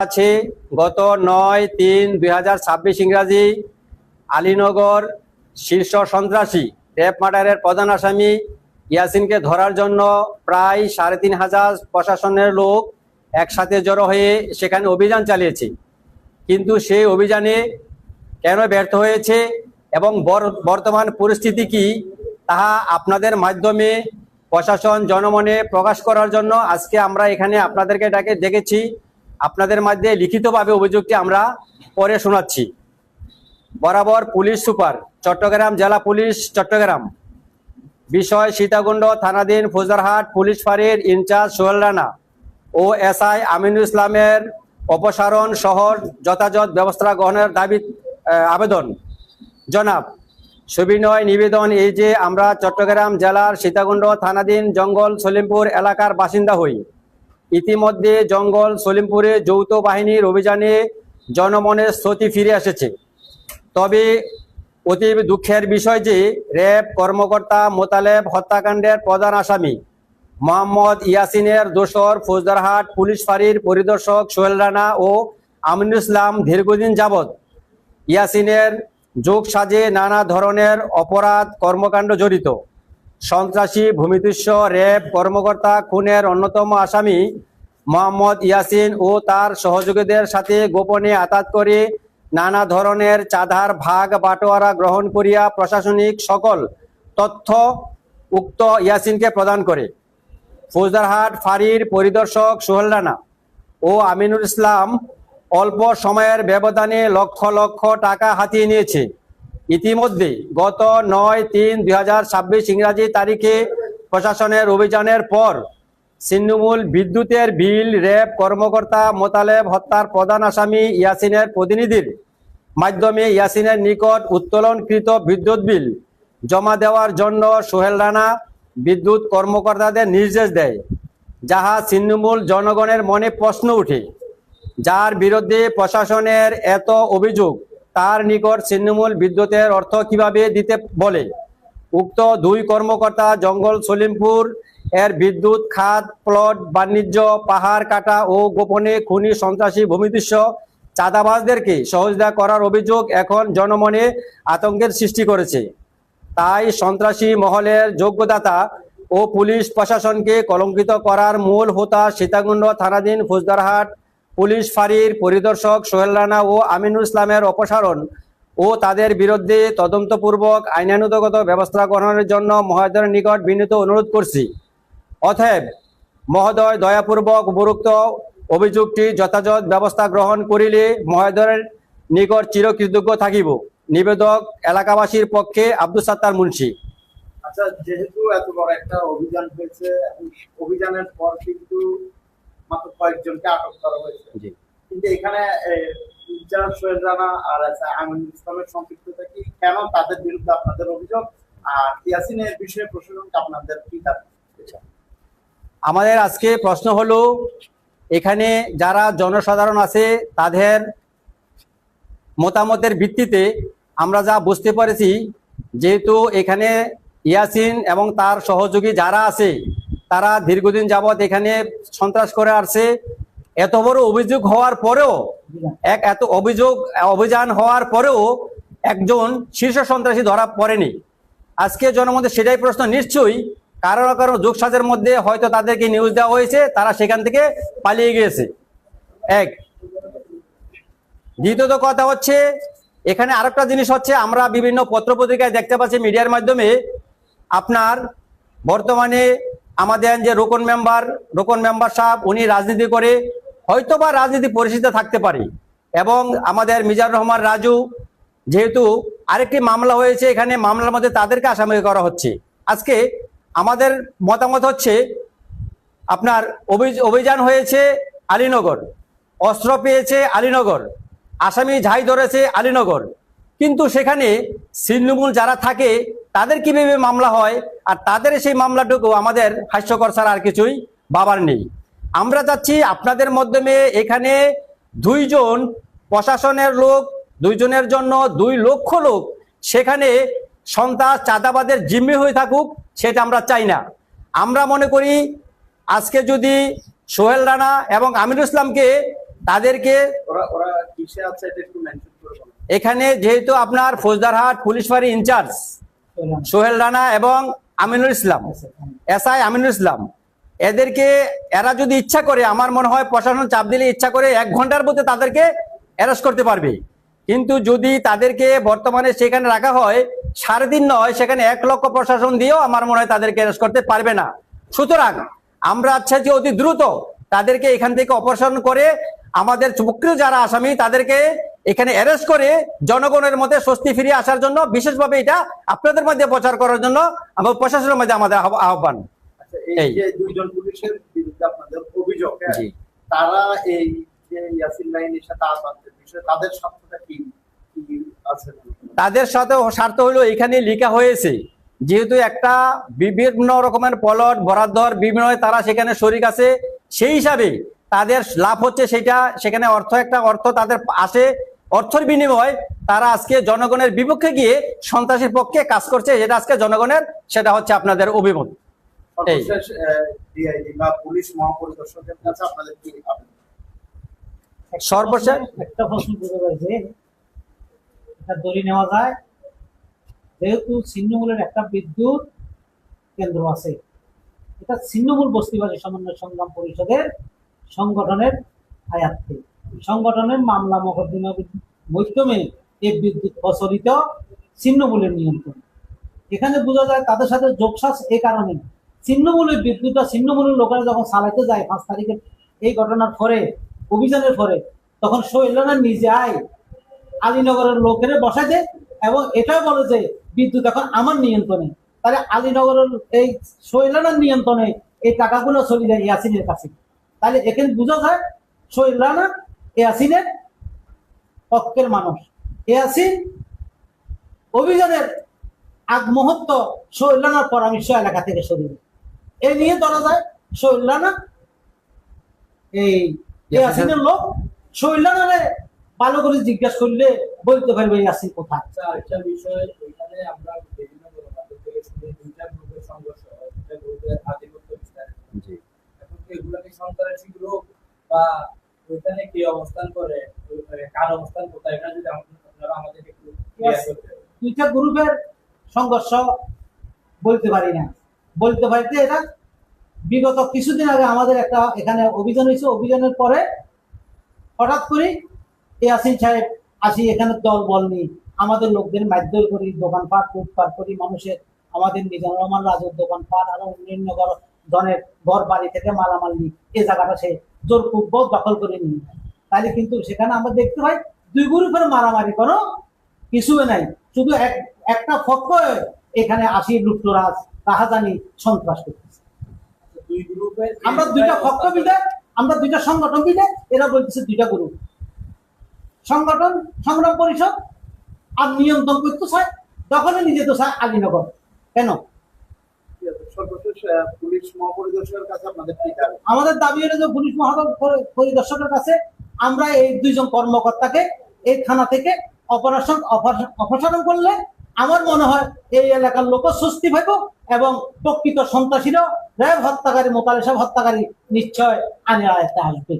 আছে গত 9-3-2026 ইংরাজি আলীনগর শীর্ষ সন্ত্রাসী রেপ মার্ডারের প্রধান আসামি ইয়াসিনকে ধরার জন্য প্রায় 3500 প্রশাসনের লোক একসাথে জড়ো হয়ে সেখানে অভিযান চালিয়েছে। কিন্তু সেই অভিযানে কেন ব্যর্থ হয়েছে এবং বর্তমান পরিস্থিতি কি তাহা আপনাদের মাধ্যমে প্রশাসন জনমনে প্রকাশ করার জন্য আজকে আমরা এখানে আপনাদেরকে ডেকেছি। আপনাদের মধ্যে লিখিতভাবে অভিযোগটি আমরা পরে শোনাচ্ছি। বরাবর পুলিশ সুপার চট্টগ্রাম জেলা পুলিশ চট্টগ্রাম, বিষয় সীতাকুণ্ড থানাধীন ফৌজদারহাট পুলিশ ফাঁড়ির ইনচার্জ সোহেল রানা ও এসআই আমিনুল ইসলামের অপসারণ সহ যথাযথ ব্যবস্থা গ্রহণের আবেদন। জনাব, সবিনয় নিবেদন এই যে আমরা চট্টগ্রাম জেলার সীতাকুণ্ড থানাধীন জঙ্গল সলিমপুর এলাকার বাসিন্দা হই। ইতিমধ্যে জঙ্গল সলিমপুরে যৌথ বাহিনীর অভিযানে জনমনের স্মৃতি ফিরে এসেছে। তবে অতি দুঃখের বিষয় যে র্যাব কর্মকর্তা মোতালেব হত্যাকাণ্ডের প্রধান আসামি মোহাম্মদ ইয়াসিনের দোসর ফৌজদারহাট পুলিশ ফাঁড়ির পরিদর্শক সোহেল রানা ও আমিনুল ইসলাম দীর্ঘদিন যাবৎ ইয়াসিনের যোগ সাজে নানা ধরনের অপরাধ কর্মকাণ্ড জড়িত। সন্ত্রাসী ভূমিদস্য র্যাব কর্মকর্তা খুনের অন্যতম আসামি মোহাম্মদ ইয়াসিন ও তার সহযোগীদের সাথে গোপনে আঘাত করে নানা ধরনের চাঁদার ভাগ বাটোয়ারা গ্রহণ করিয়া প্রশাসনিক সকল তথ্য উক্ত ইয়াসিনকে প্রদান করে। ফৌজদারহাট ফাঁড়ির পরিদর্শক সোহেল রানা ও আমিনুল ইসলাম অল্প সময়ের ব্যবধানে লক্ষ লক্ষ টাকা হাতিয়ে নিয়েছে। ইতিমধ্যে গত 9-3-2026 ইংরাজি তারিখে প্রশাসনের অভিযানের পর ছিন্নমূল বিদ্যুতের বিল র্যাব কর্মকর্তা মোতালেব হত্যার প্রধান আসামি ইয়াসিনের প্রতিনিধির মাধ্যমে ইয়াসিনের নিকট উত্তোলনকৃত বিদ্যুৎ বিল জমা দেওয়ার জন্য সোহেল রানা বিদ্যুৎ কর্মকর্তাদের নির্দেশ দেয়, যাহা ছিন্নমূল জনগণের মনে প্রশ্ন উঠে। যার বিরুদ্ধে প্রশাসনের এত অভিযোগ তার নিকট ছিন্নমূল বিদ্যুতের অর্থ কিভাবে দিতে বলে। উক্ত দুই কর্মকর্তা জঙ্গল সলিমপুর এর বিদ্যুৎ খাত প্লট বাণিজ্য পাহাড় কাটা ও গোপনে খুনি সন্ত্রাসী ভূমিদস্য চাঁদাবাজদেরকে সহযোগিতা করার অভিযোগ এখন জনমনে আতঙ্কের সৃষ্টি করেছে। তাই সন্ত্রাসী মহলের যোগ্যদাতা ও পুলিশ প্রশাসনকে কলঙ্কিত করার মূল হোতা সীতাকুণ্ড থানাধীন ফৌজদারহাট পুলিশ ফাঁড়ির পরিদর্শক সোহেল রানা ও আমিনুল ইসলামের অপসারণ ও তাদের বিরুদ্ধে তদন্তপূর্বক আইনানুগত ব্যবস্থা গ্রহণের জন্য মহোদয়ের নিকট বিনীত অনুরোধ করছি। অতএব মহোদয় দয়াপূর্বক উপরোক্ত অভিযোগটি যথাযথ ব্যবস্থা গ্রহণ করিলে মহোদয়ের নিকট চিরকৃতজ্ঞ থাকিব। নিবেদক এলাকাবাসীর পক্ষে আব্দুল সাত্তার মুন্সি। আচ্ছা, যেহেতু এত বড় একটা অভিযান হয়েছে, অভিযানের পর কিন্তু মাত্র কয়েকজনকে আটক করা হয়েছে, কিন্তু এখানে ইনচার্জ সোহেল রানা আর আমিনুল ইসলামের সম্পৃক্ততা কি, কেন তাদের বিরুদ্ধে আপনাদের অভিযোগ, আর ইয়াসিনের বিষয়ে প্রশাসনকে আপনাদের কি দাবি? আমাদের আজকে প্রশ্ন হলো, এখানে যারা জনসাধারণ আছে তাদের মতামতের ভিত্তিতে আমরা যা বুঝতে পেরেছি, যেহেতু এখানে ইয়াসিন এবং তার সহযোগী যারা আছে তারা দীর্ঘদিন যাবৎ এখানে সন্ত্রাস করে আসছে। এত বড় অভিযোগ হওয়ার পরেও এত অভিযান হওয়ার পরেও একজন শীর্ষ সন্ত্রাসী ধরা পড়েনি। আজকে জনমধ্যে সেটাই প্রশ্ন, নিশ্চয়ই কারো না কারো যোগসাজের মধ্যে হয়তো তাদেরকে নিউজ দেওয়া হয়েছে, তারা সেখান থেকে পালিয়ে গিয়েছে। এক, দ্বিতীয়ত কথা হচ্ছে, এখানে আরেকটা জিনিস হচ্ছে, আমরা বিভিন্ন পত্রপত্রিকায় দেখতে পাচ্ছি মিডিয়ার মাধ্যমে, আপনার বর্তমানে আমাদের যে রোকন মেম্বার সাহেব উনি রাজনীতি করে, হয়তো বা রাজনীতি পরিচিত থাকতে পারে, এবং আমাদের মিজানুর রহমান রাজু, যেহেতু আরেকটি মামলা হয়েছে, এখানে মামলার মধ্যে তাদেরকে আসামি করা হচ্ছে। আজকে আমাদের মতামত হচ্ছে, আপনার অভিযান হয়েছে আলীনগর, অস্ত্র পেয়েছে আলীনগর, আসামি ঝাই ধরেছে আলীনগর, কিন্তু সেখানে ছিন্নমূল যারা থাকে তাদের কিভাবে মামলা হয়, আর তাদের সেই মামলাটুকু আমাদের হাস্যকর ছাড়া আর কিছুই ভাবার নেই। আমরা চাচ্ছি আপনাদের মাধ্যমে এখানে দুইজন প্রশাসনের লোক, দুইজনের জন্য 2 লক্ষ লোক সেখানে সন্ত্রাস চাঁদাবাদের জিম্মি হয়ে থাকুক, সেটা আমরা চাই না। আমরা মনে করি আজকে যদি সোহেল রানা এবং আমিনুল ইসলামকে তাদেরকে ওরা ওরা কিসে আছে এটা একটু মেনশন করে বলুন। এখানে যেহেতু আপনার ফৌজদারহাট পুলিশ ফাঁড়ি ইনচার্জ সোহেল রানা এবং আমিনুল ইসলাম, এসআই আমিনুল ইসলাম, এদেরকে এরা যদি ইচ্ছা করে, আমার মনে হয় প্রশাসন চাপ দিলে ইচ্ছা করে 1 ঘন্টার মধ্যে তাদেরকে অ্যারেস্ট করতে পারবে। কিন্তু যদি তাদেরকে বর্তমানে সেখানে রাখা হয় 3.5 নয়, সেখানে 1 লক্ষ প্রশাসন দিয়েও আমার মনে হয় তাদেরকে অ্যারেস্ট করতে পারবে না। সুতরাং আমরা চাই যে অতি দ্রুত তাদেরকে এখান থেকে অপসারণ করে আমাদের প্রকৃত যারা আসামি তাদেরকে এখানে অ্যারেস্ট করে জনগণের মধ্যে স্বস্তি ফিরিয়ে আসার জন্য বিশেষভাবে এটা আপনাদের মধ্যে প্রচার করার জন্য আমার প্রশাসনের মধ্যে আমাদের আহ্বান। আচ্ছা, এই যে দুইজন পুলিশের বিরুদ্ধে আপনাদের অভিযোগ, হ্যাঁ, জি। তারা এই যে ইয়াসিন লাইনের সাথে আসাদের বিষয়ে তাদের স্বার্থটা কি কি আছে? তাদের সাথে স্বার্থ হলো এখানে লেখা হয়েছে যেহেতু একটা বিভিন্ন রকমের প্লট বরাদ্দর বিভিন্ন তারা সেখানে শরিক আছে, সেই হিসাবে তাদের লাভ হচ্ছে সেটা, সেখানে একটা অর্থ তাদের আসে, অর্থের বিনিময়ে তারা আজকে জনগণের বিপক্ষে গিয়ে সন্ত্রাসীর পক্ষে কাজ করছে, যেটা আজকে জনগণের, সেটা হচ্ছে আপনাদের অভিমত। সর্বশেষ ডিআইজি বা পুলিশ মহাপরিদর্শকের কাছে আপনাদের কি আবেদন? সর্বশেষ একটা প্রশ্ন করতে পারি যে এটা ধরে নেওয়া যায়, যেহেতু ছিন্নমূলের একটা বিদ্যুৎ কেন্দ্র আছে, এটা ছিন্নমূল বস্তিবাসী সমন্বয় সংগ্রাম পরিষদের সংগঠনের আয়াত্তে, সংগঠনের মামলা মোকদ্দমার মাধ্যমে এই বিদ্যুৎ প্রচলিত ছিন্নমূলের নিয়ন্ত্রণ। এখানে বোঝা যায় তাদের সাথে যোগসাজ এই কারণে, ছিন্নমূলের বিদ্যুৎটা ছিন্নমূলের লোকেরা যখন চালাইতে যায় 5 তারিখের এই ঘটনার পরে, অভিযানের পরে, তখন শৈলানা নিজে আয় আলীনগরের লোকেরা বসাই দেয় এবং এটাও বলে যে বিদ্যুৎ এখন আমার নিয়ন্ত্রণে। তাহলে আলীনগরের এই শৈলানার নিয়ন্ত্রণে এই টাকাগুলো চলে যায় ইয়াসিনের কাছে। তাহলে এখানে বোঝা যায় শৈলানা ইয়াসিনের পক্ষের মানুষ। ইয়াসিন অভিযানের আগ মুহূর্ত শৈলানার পরামর্শ এলাকা থেকে সরিয়ে এই নিয়ে ধরা যায় শৈলানা এই ইয়াসিনের লোক শৈলানারে ভালো করে জিজ্ঞাসা করলে বলতে পারবে ইয়াসিন কোথায়। একটা বিষয়, ওইখানে আমরা বিভিন্ন গণমাধ্যম থেকে শুনি 2টা গ্রুপের সংঘর্ষ, 2টা গ্রুপের আধিপত্য বিস্তার। এখন কি এগুলা কি সন্ত্রাসী গ্রুপ বা ওইখানে কি অবস্থান করে, কার অবস্থান কোথায়, এটা যদি আপনারা আমাদের একটু ক্লিয়ার করতে। 2টা গ্রুপের সংঘর্ষ বলতে পারি না, বলতে পারি যে এটা বিগত কিছুদিন আগে আমাদের একটা এখানে অভিযান হয়েছে, অভিযানের পরে হঠাৎ করে ইয়াসিন সাহেব আসি এখানে দল বল নিয়ে আমাদের লোকদের মারধর করি, দোকানপাট লুটপাট করি, মানুষের আমাদের মিজানুর রহমান রাজুর দোকানপাট আরো অন্যান্য ধরনের ঘর বাড়ি থেকে মালামাল নিয়ে এই জায়গাটা সে জোরপূর্বক দখল করে নিয়ে যায়। তাহলে কিন্তু সেখানে আমরা দেখতে পাই 2 গ্রুপের মারামারি কোনো কিছু নাই, শুধু একটা পক্ষ এখানে আসি লুটতরাজ রাহাজানি সন্ত্রাস করতেছে। দুই গ্রুপের আমরা 2টা পক্ষ মিলে, আমরা 2টা সংগঠন মিলে, এরা বলতেছে 2টা গ্রুপ। সংগঠন সংগ্রাম পরিষদ আর নিয়ন্ত্রণ করতে চায়, দখলে নিয়ে যেতে চায় আলীনগর। কেন? সর্বশেষ পুলিশ মহাপরিদর্শকের কাছে আপনাদের কি দাবি? আমাদের দাবি হলো যে পুলিশ মহাপরিদর্শকের কাছে আমরা এই 2 জন কর্মকর্তাকে এই থানা থেকে অপসারণ করলে আমার মনে হয় এই এলাকার লোক স্বস্তি পাইব এবং প্রকৃত সন্ত্রাসীরা র্যাব হত্যাকারী মোতালেব সাহেব হত্যাকারী নিশ্চয় আইনের আয়ত্তে আসবে।